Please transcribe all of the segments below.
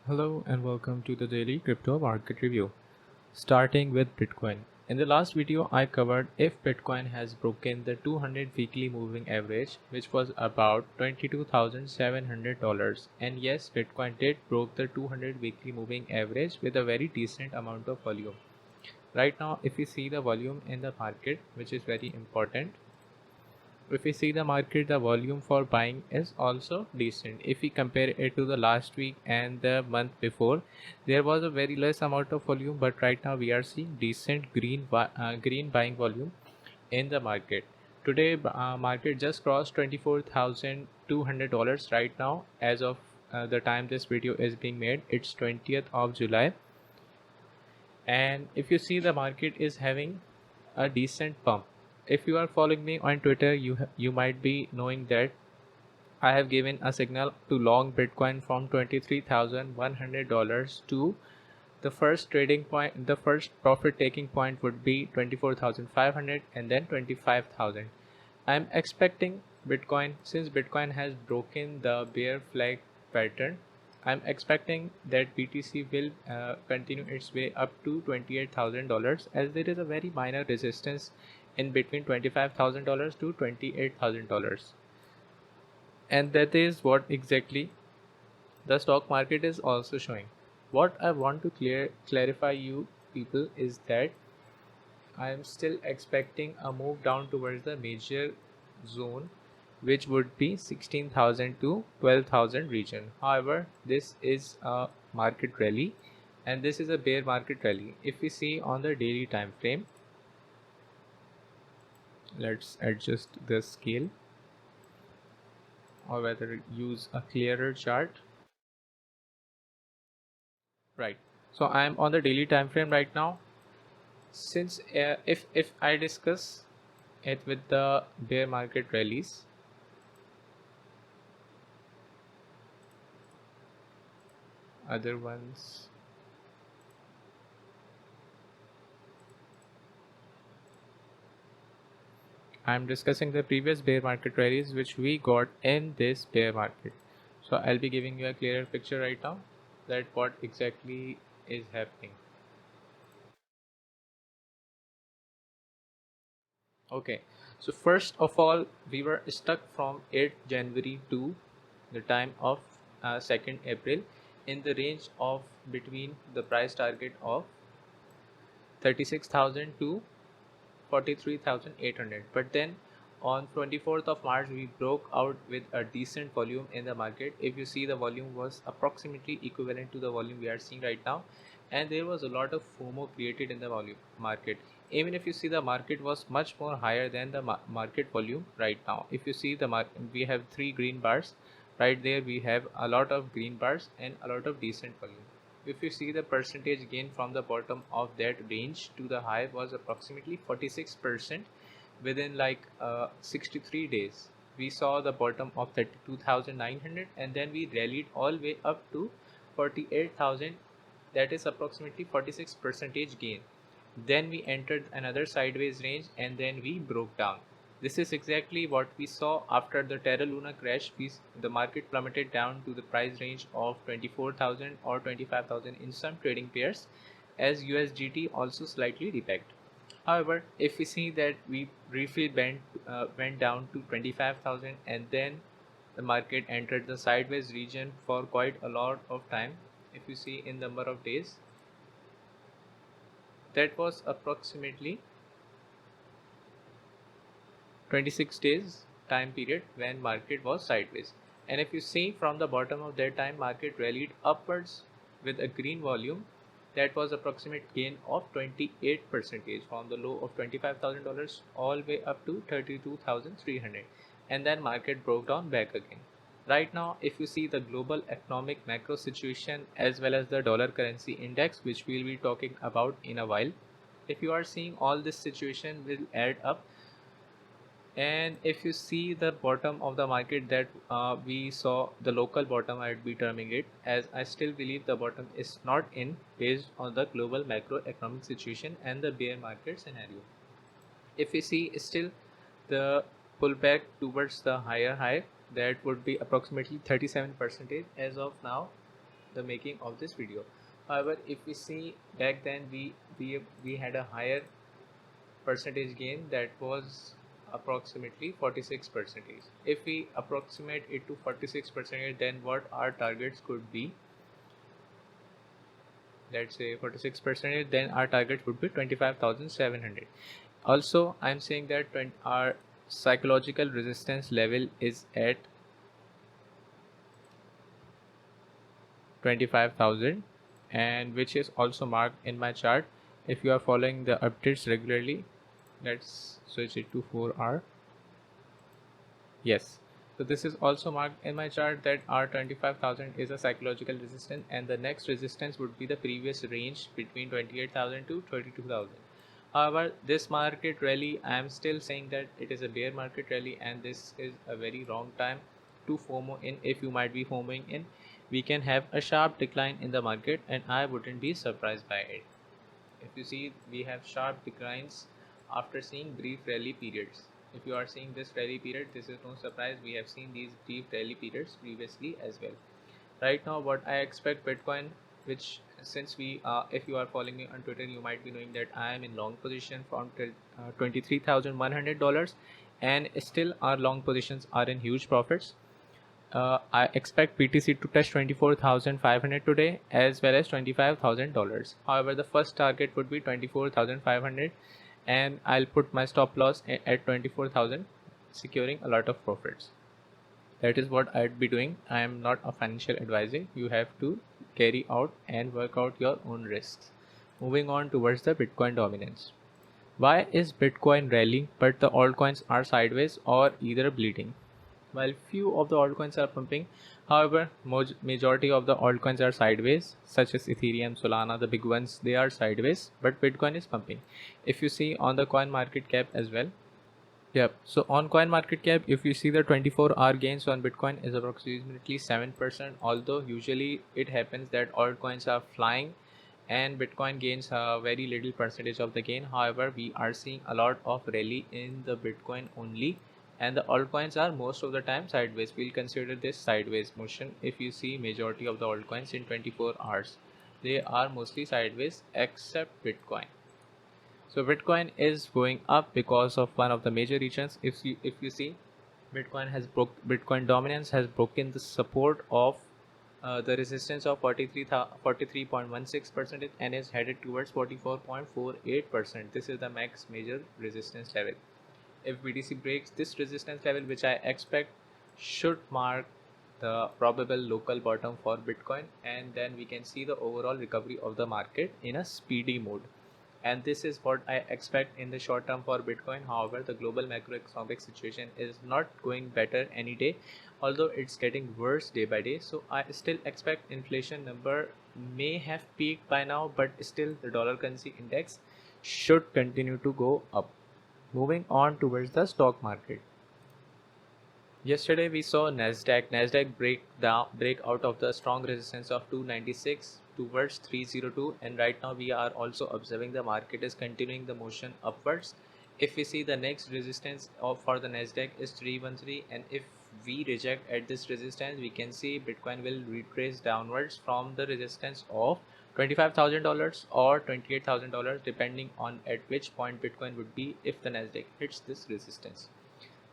Hello and welcome to the daily crypto market review. Starting with Bitcoin. In the last video, I covered if Bitcoin has broken the 200 weekly moving average, which was about $22,700. And yes, Bitcoin did broke the 200 weekly moving average with a very decent amount of volume. Right now, if you see the volume in the market, which is very important, if we see the market, the volume for buying is also decent. If we compare it to the last week and the month before, there was a very less amount of volume, but right now we are seeing decent green buying volume in the market. Today market just crossed $24,200 right now. As of the time this video is being made, it's 20th of July. And if you see, the market is having a decent pump. If you are following me on Twitter, you might be knowing that I have given a signal to long Bitcoin from $23,100 to the first trading point. The first profit taking point would be 24,500 and then 25,000. I'm expecting Bitcoin, since Bitcoin has broken the bear flag pattern, I'm expecting that BTC will continue its way up to $28,000, as there is a very minor resistance in between $25,000 to $28,000. And that is what exactly the stock market is also showing. What I want to clarify you people is that I am still expecting a move down towards the major zone, which would be 16,000 to 12,000 region. However, this is a market rally and this is a bear market rally. If we see on the daily time frame, let's adjust the scale, or rather use a clearer chart. Right, so I am on the daily time frame right now. Since if I discuss it with the bear market rallies, other ones, I'm discussing the previous bear market rallies which we got in this bear market. So I'll be giving you a clearer picture right now that what exactly is happening. Okay, so first of all, we were stuck from 8th January to the time of 2nd April in the range of between the price target of 36,000 to 43,800. But then on 24th of March, we broke out with a decent volume in the market. If you see, the volume was approximately equivalent to the volume we are seeing right now, and there was a lot of FOMO created in the volume market. Even if you see, the market was much more higher than the market volume right now. If you see the market, we have 3 green bars right there. We have a lot of green bars and a lot of decent volume. If you see, the percentage gain from the bottom of that range to the high was approximately 46% within like 63 days. We saw the bottom of 32,900 and then we rallied all the way up to 48,000. That is approximately 46% gain. Then we entered another sideways range and then we broke down. This is exactly what we saw after the Terra Luna crash. The market plummeted down to the price range of 24,000 or 25,000 in some trading pairs, as USDT also slightly rebacked. However, if we see that we briefly went down to 25,000 and then the market entered the sideways region for quite a lot of time. If you see in number of days, that was approximately 26 days time period when market was sideways. And if you see, from the bottom of that time, market rallied upwards with a green volume. That was approximate gain of 28% from the low of $25,000 all the way up to 32,300, and then market broke down back again. Right now, if you see the global economic macro situation as well as the dollar currency index, which we'll be talking about in a while, if you are seeing, all this situation will add up. And if you see the bottom of the market that we saw, the local bottom, I'd be terming it, as I still believe the bottom is not in based on the global macroeconomic situation and the bear market scenario. If we see still the pullback towards the higher high, that would be approximately 37% as of now. the making of this video. However, if we see back then, we had a higher percentage gain, that was approximately 46 percentage. If we approximate it to 46 percentage, then what our targets could be, let's say 46 percentage, then our target would be 25,700. Also, I'm saying that our psychological resistance level is at 25,000, and which is also marked in my chart. If you are following the updates regularly, let's switch it to 4 hour. Yes, so this is also marked in my chart that our 25,000 is a psychological resistance, and the next resistance would be the previous range between 28,000 to 32,000. However, this market rally, I am still saying that it is a bear market rally, and this is a very wrong time to FOMO in. If you might be FOMOing in, we can have a sharp decline in the market, and I wouldn't be surprised by it. If you see, we have sharp declines after seeing brief rally periods. If you are seeing this rally period, this is no surprise. We have seen these brief rally periods previously as well. Right now, what I expect Bitcoin, which since if you are following me on Twitter, you might be knowing that I am in long position from $23,100, and still our long positions are in huge profits. I expect BTC to touch 24,500 today, as well as $25,000. However, the first target would be 24,500, and I'll put my stop loss at 24,000, securing a lot of profits. That is what I'd be doing. I am not a financial advisor. You have to carry out and work out your own risks. Moving on towards the Bitcoin dominance. Why is Bitcoin rallying but the altcoins are sideways or either bleeding? While few of the altcoins are pumping, however, majority of the altcoins are sideways, such as Ethereum, Solana, the big ones, they are sideways, but Bitcoin is pumping. If you see on the coin market cap as well. Yep. So on CoinMarketCap, if you see the 24-hour gains on Bitcoin is approximately 7%, although usually it happens that altcoins are flying and Bitcoin gains a very little percentage of the gain. However, we are seeing a lot of rally in the Bitcoin only, and the altcoins are most of the time sideways. We'll consider this sideways motion. If you see majority of the altcoins in 24 hours, they are mostly sideways except Bitcoin. So Bitcoin is going up because of one of the major reasons. If you see, Bitcoin dominance has broken the support of the resistance of 43.16% and is headed towards 44.48%. This is the max major resistance level. If BTC breaks this resistance level, which I expect should mark the probable local bottom for Bitcoin, and then we can see the overall recovery of the market in a speedy mode. And this is what I expect in the short term for Bitcoin. However, the global macroeconomic situation is not going better any day, although it's getting worse day by day. So I still expect inflation number may have peaked by now, but still the dollar currency index should continue to go up. Moving on towards the stock market. Yesterday we saw Nasdaq break out of the strong resistance of 296 towards 302, and right now we are also observing the market is continuing the motion upwards. If we see the next resistance for the Nasdaq is 313, and if we reject at this resistance, we can see Bitcoin will retrace downwards from the resistance of $25,000 or $28,000, depending on at which point Bitcoin would be if the Nasdaq hits this resistance.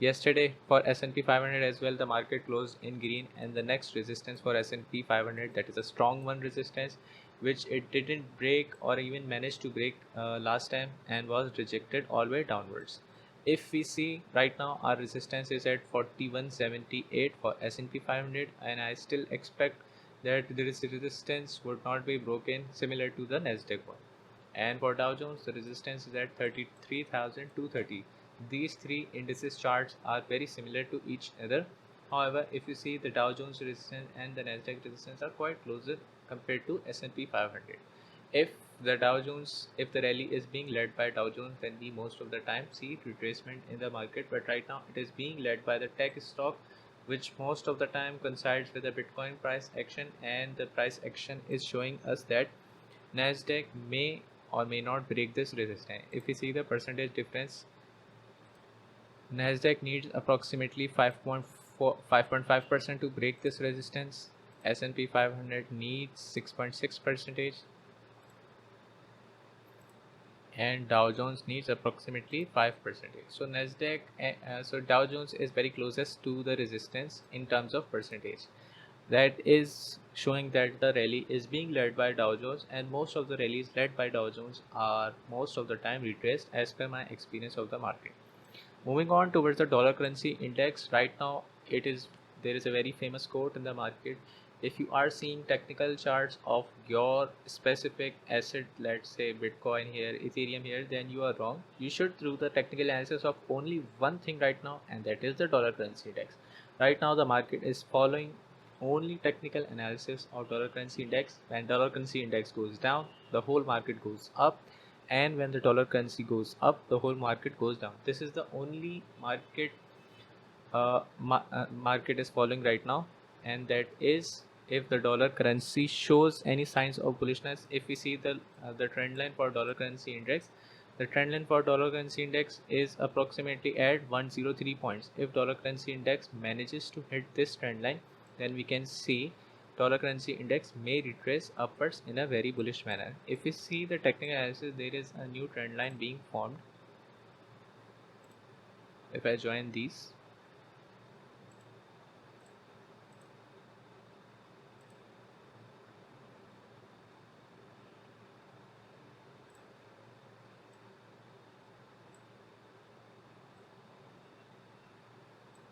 Yesterday for S&P 500 as well, the market closed in green, and the next resistance for S&P 500, that is a strong one resistance, which it didn't break or even managed to break last time and was rejected all the way downwards. If we see right now, our resistance is at 4178 for S&P 500, and I still expect that this resistance would not be broken, similar to the Nasdaq one. And for Dow Jones, the resistance is at 33,230. These three indices charts are very similar to each other. However, if you see, the Dow Jones resistance and the Nasdaq resistance are quite closer compared to S&P 500. If the rally is being led by Dow Jones, then we most of the time see retracement in the market. But right now it is being led by the tech stock, which most of the time coincides with the Bitcoin price action, and the price action is showing us that Nasdaq may or may not break this resistance. If we see the percentage difference, Nasdaq needs approximately 5.5% to break this resistance, S&P 500 needs 6.6 percentage, and Dow Jones needs approximately 5%. So Nasdaq, so Dow Jones is very closest to the resistance in terms of percentage. That is showing that the rally is being led by Dow Jones, and most of the rallies led by Dow Jones are most of the time retraced as per my experience of the market. Moving on towards the dollar currency index, right now there is a very famous quote in the market. If you are seeing technical charts of your specific asset, let's say Bitcoin here, Ethereum here, then you are wrong. You should do the technical analysis of only one thing right now, and that is the dollar currency index. Right now the market is following only technical analysis of dollar currency index. When dollar currency index goes down, the whole market goes up, and when the dollar currency goes up, the whole market goes down. This is the only market is following right now, and that is if the dollar currency shows any signs of bullishness. If we see the trend line for dollar currency index, the trend line for dollar currency index is approximately at 103 points. If dollar currency index manages to hit this trend line, then we can see dollar currency index may retrace upwards in a very bullish manner. If we see the technical analysis, there is a new trend line being formed. If I join these,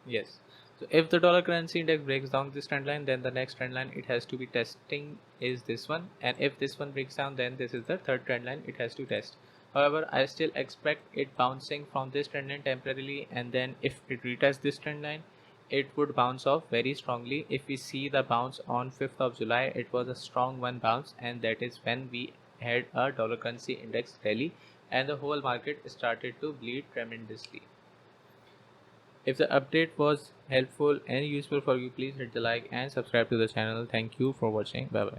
yes. So if the dollar currency index breaks down this trend line, then the next trend line it has to be testing is this one. And if this one breaks down, then this is the third trend line it has to test. However, I still expect it bouncing from this trend line temporarily, and then if it retests this trend line, it would bounce off very strongly. If we see the bounce on 5th of July, it was a strong one bounce, and that is when we had a dollar currency index rally and the whole market started to bleed tremendously. If the update was helpful and useful for you, please hit the like and subscribe to the channel. Thank you for watching. Bye bye.